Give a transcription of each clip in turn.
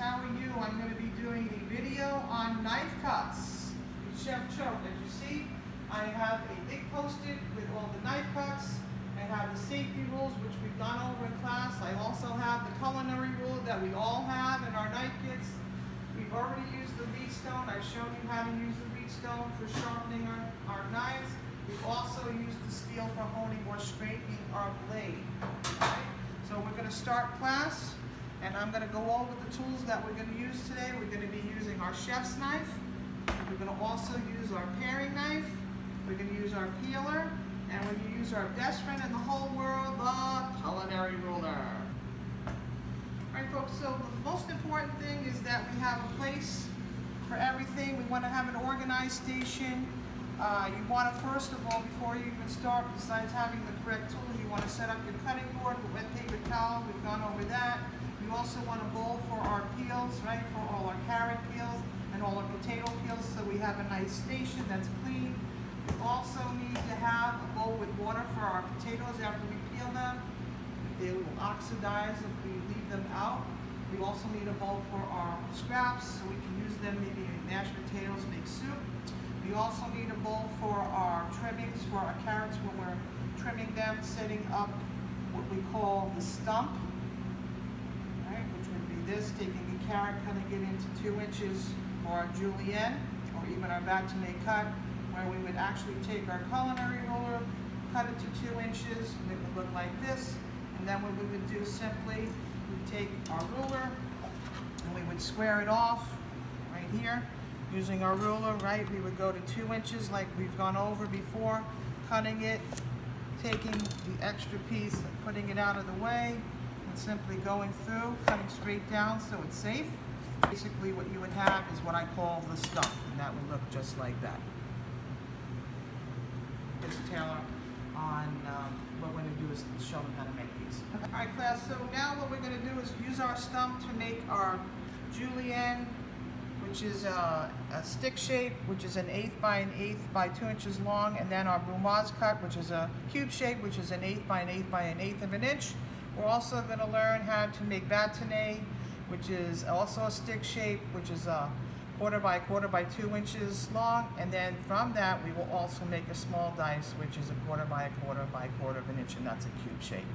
how are you? I'm going to be doing a video on knife cuts with Chef Choate. As you see, I have a big post-it with all the knife cuts. I have the safety rules, which we've gone over in class. I also have the culinary rule that we all have in our knife kits. We've already used the wheat stone. I've shown you how to use the wheat stone for sharpening our knives. We've also used the steel for honing or straightening our blade. Okay? So we're going to start class, and I'm going to go over the tools that we're going to use today. We're going to be using our chef's knife. We're going to also use our paring knife. We're going to use our peeler. And we're going to use our best friend in the whole world, the culinary ruler. Alright folks, so the most important thing is that we have a place for everything. We want to have an organized station. You want to, first of all, before you even start, besides having the correct tools, you want to set up your cutting board with wet paper towel. We've gone over that. You also want a bowl for our peels, right, for all our carrot peels and all our potato peels, so we have a nice station that's clean. We also need to have a bowl with water for our potatoes after we peel them. They will oxidize if we leave them out. We also need a bowl for our scraps, so we can use them maybe in mashed potatoes, make soup. We also need a bowl for our trimmings, for our carrots when we're trimming them, setting up what we call the stump, right, which would be this, taking a carrot, cutting it into 2 inches for our julienne, or even our Baton cut, where we would actually take our culinary ruler, cut it to 2 inches, and it would look like this. And then what we would do simply, we'd take our ruler, and we would square it off right here. Using our ruler, right, we would go to 2 inches like we've gone over before, cutting it, taking the extra piece and putting it out of the way, and simply going through, cutting straight down so it's safe. Basically what you would have is what I call the stump, and that would look just like that. This Taylor on what we're going to do is show them how to make these. Okay. All right, class, so now what we're going to do is use our stump to make our julienne, which is a stick shape, which is an 1/8 by 1/8 by 2 inches long, and then our brunoise cut, which is a cube shape, which is an 1/8 by 1/8 by 1/8 of an inch. We're also going to learn how to make bâtonnet, which is also a stick shape, which is a 1/4 by 1/4 by 2 inches long, and then from that we will also make a small dice, which is a 1/4 by 1/4 by 1/4 of an inch, and that's a cube shape.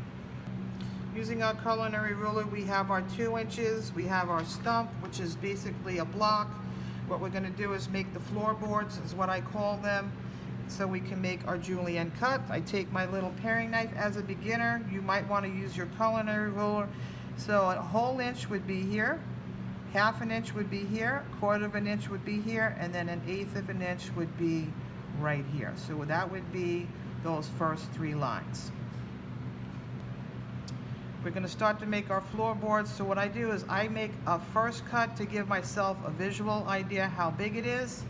Using our culinary ruler, we have our 2 inches, we have our stump, which is basically a block. What we're going to do is make the floorboards, is what I call them, so we can make our julienne cut. I take my little paring knife. As a beginner, you might want to use your culinary ruler. So a whole inch would be here, 1/2 inch would be here, 1/4 of an inch would be here, and then 1/8 of an inch would be right here. So that would be those first 3 lines. We're going to start to make our floorboards. So what I do is I make a first cut to give myself a visual idea how big it is.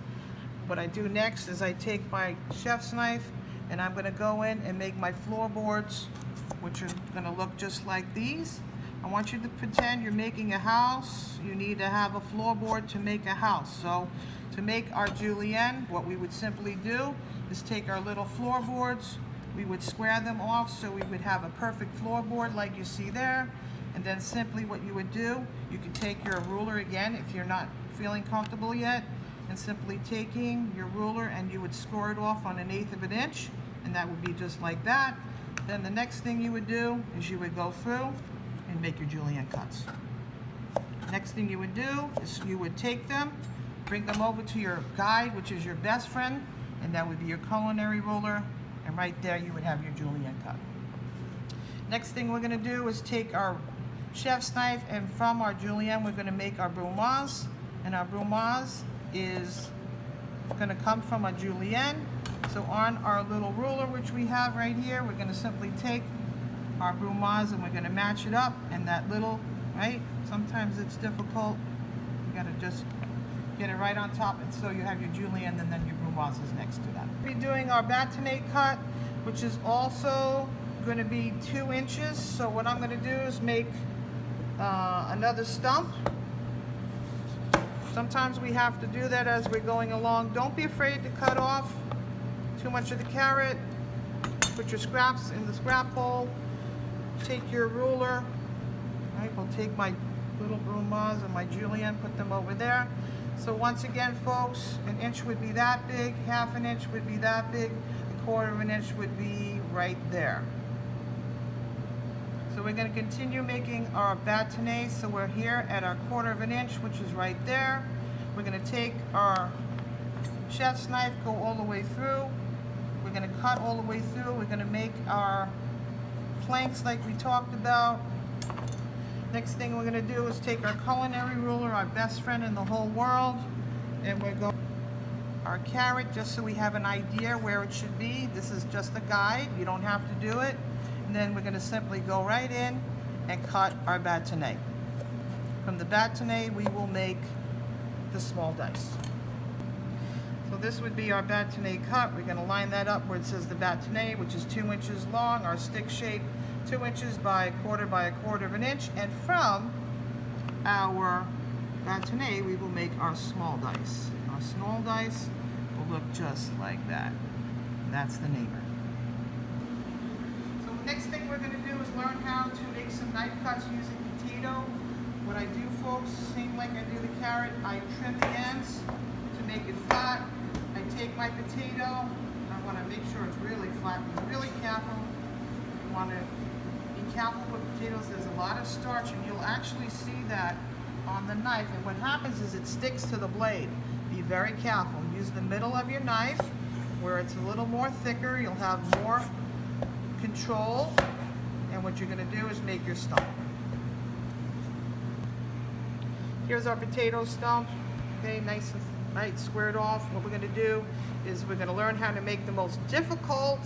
What I do next is I take my chef's knife and I'm going to go in and make my floorboards, which are going to look just like these. I want you to pretend you're making a house. You need to have a floorboard to make a house. So to make our julienne, what we would simply do is take our little floorboards, we would square them off so we would have a perfect floorboard like you see there. And then simply what you would do, you could take your ruler again if you're not feeling comfortable yet, and simply taking your ruler and you would score it off on 1/8 of an inch, and that would be just like that. Then the next thing you would do is you would go through and make your julienne cuts. Next thing you would do is you would take them, bring them over to your guide, which is your best friend, and that would be your culinary ruler, and right there you would have your julienne cut. Next thing we're going to do is take our chef's knife, and from our julienne we're going to make our brunoise, and our brunoise is going to come from a julienne. So on our little ruler, which we have right here, we're going to simply take our brunoise and we're going to match it up, and that little, right, sometimes it's difficult, you got to just get it right on top, and so you have your julienne, and then your brunoise is next to that. We'll be doing our bâtonnet cut, which is also going to be 2 inches. So what I'm going to do is make another stump. Sometimes we have to do that as we're going along. Don't be afraid to cut off too much of the carrot. Put your scraps in the scrap bowl. Take your ruler. Right, we'll take my little brumas and my Julienne, put them over there. So once again, folks, an inch would be that big, half an inch would be that big, a quarter of an inch would be right there. So we're going to continue making our bâtonnet. So we're here at our quarter of an inch, which is right there. We're going to take our chef's knife, go all the way through. We're going to cut all the way through. We're going to make our planks like we talked about. Next thing we're going to do is take our culinary ruler, our best friend in the whole world, and we're going our carrot, just so we have an idea where it should be. This is just a guide. You don't have to do it. And then we're going to simply go right in and cut our bâtonnet. From the bâtonnet, we will make the small dice. So this would be our bâtonnet cut. We're going to line that up where it says the bâtonnet, which is 2 inches long, our stick shape 2 inches by a quarter of an inch, and from our bâtonnet we will make our small dice. Our small dice will look just like that. That's the neighbor. So the next thing we're going to do is learn how to make some knife cuts using potato. What I do, folks, same like I do the carrot, I trim the ends to make it flat. I take my potato, I want to make sure it's really flat. Be really careful. You want to careful with potatoes. There's a lot of starch, and you'll actually see that on the knife, and what happens is it sticks to the blade. Be very careful. Use the middle of your knife where it's a little more thicker. You'll have more control, and what you're going to do is make your stump. Here's our potato stump. Okay, nice and right, squared off. What we're going to do is we're going to learn how to make the most difficult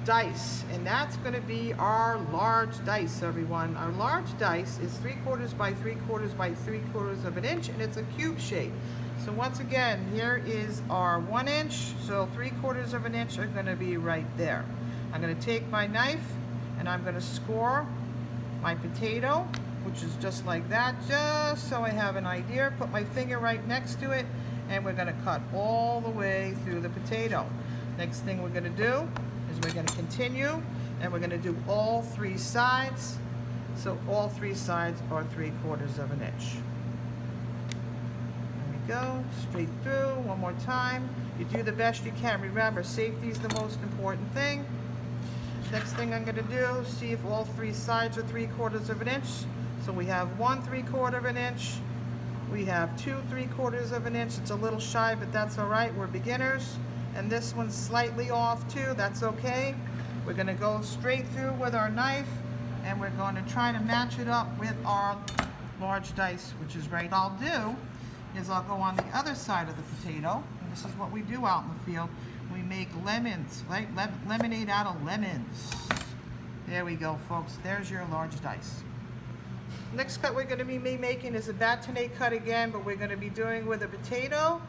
dice, and that's going to be our large dice, everyone. Our large dice is 3/4 by 3/4 by 3/4 of an inch, and it's a cube shape. So once again, here is our 1 inch, so 3/4 of an inch are going to be right there. I'm going to take my knife and I'm going to score my potato, which is just like that, just so I have an idea. Put my finger right next to it, and we're going to cut all the way through the potato. Next thing we're going to do is we're going to continue, and we're going to do all 3 sides. So all 3 sides are 3/4 of an inch. There we go, straight through. One more time. You do the best you can. Remember, safety is the most important thing. Next thing I'm going to do, see if all 3 sides are 3/4 of an inch. So we have 1 3/4 of an inch. We have 2 3/4 of an inch. It's a little shy, but that's all right. We're beginners. And this one's slightly off too. That's okay. We're going to go straight through with our knife, and we're going to try to match it up with our large dice, which is right. What I'll do is I'll go on the other side of the potato, and this is what we do out in the field. We make lemons, right? Lemonade out of lemons. There we go, folks. There's your large dice. Next cut we're going to be making is a bâtonnet cut again, but we're going to be doing with a potato,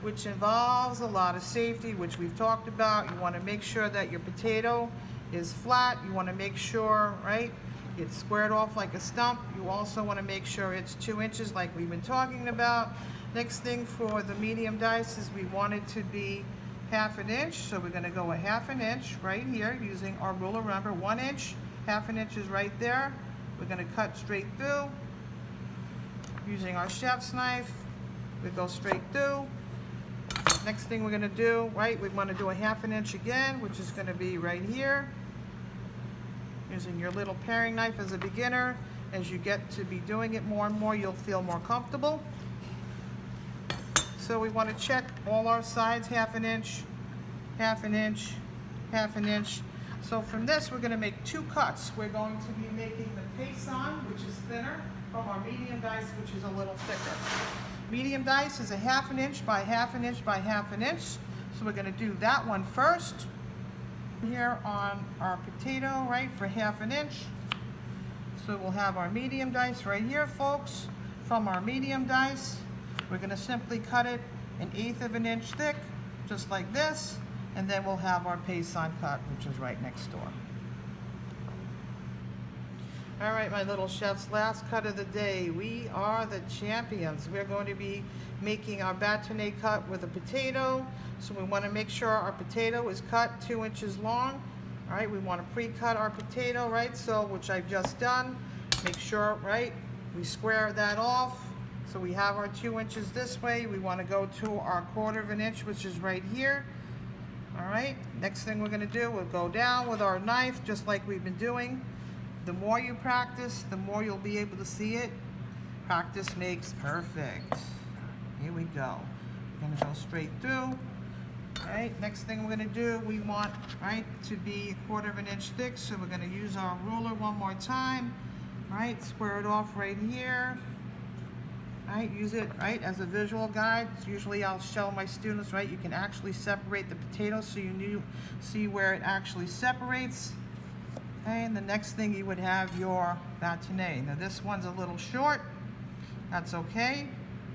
which involves a lot of safety, which we've talked about. You want to make sure that your potato is flat. You want to make sure, right, it's squared off like a stump. You also want to make sure it's 2 inches like we've been talking about. Next thing for the medium dice is we want it to be 1/2 inch. So we're going to go 1/2 inch right here using our ruler. Remember, 1 inch, 1/2 inch is right there. We're going to cut straight through using our chef's knife. We go straight through. Next thing we're going to do, right, we want to do 1/2 inch again, which is going to be right here. Using your little paring knife as a beginner. As you get to be doing it more and more, you'll feel more comfortable. So we want to check all our sides, 1/2 inch, 1/2 inch, 1/2 inch. So from this, we're going to make 2 cuts. We're going to be making the Baton, which is thinner, from our medium dice, which is a little thicker. Medium dice is 1/2 inch by 1/2 inch by 1/2 inch. So we're going to do that one first. Here on our potato, right, for 1/2 inch. So we'll have our medium dice right here, folks. From our medium dice, we're going to simply cut it 1/8 of an inch thick, just like this. And then we'll have our Baton cut, which is right next door. All right, my little chefs, last cut of the day. We are the champions. We're going to be making our bâtonnet cut with a potato. So we want to make sure our potato is cut 2 inches long. All right, we want to pre-cut our potato, right? So, which I've just done. Make sure, right, We square that off. So we have our 2 inches this way. We want to go to our 1/4 of an inch, which is right here. All right, next thing we're gonna do, we'll go down with our knife, just like we've been doing. The more you practice, the more you'll be able to see it. Practice makes perfect. Here we go. We're gonna go straight through. All right, next thing we're gonna do, we want, right, to be 1/4 of an inch thick, so we're gonna use our ruler one more time. Right, square it off right here. Right, use it, right, as a visual guide. Usually I'll show my students, right, you can actually separate the potatoes so you see where it actually separates. Okay, and the next thing you would have your bâtonnet. Now this one's a little short. That's okay.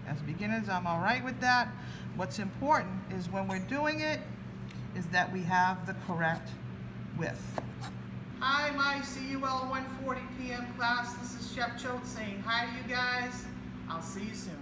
As beginners, I'm all right with that. What's important is when we're doing it, is that we have the correct width. Hi, my CUL 1:40 p.m. class. This is Chef Choate saying hi to you guys. I'll see you soon.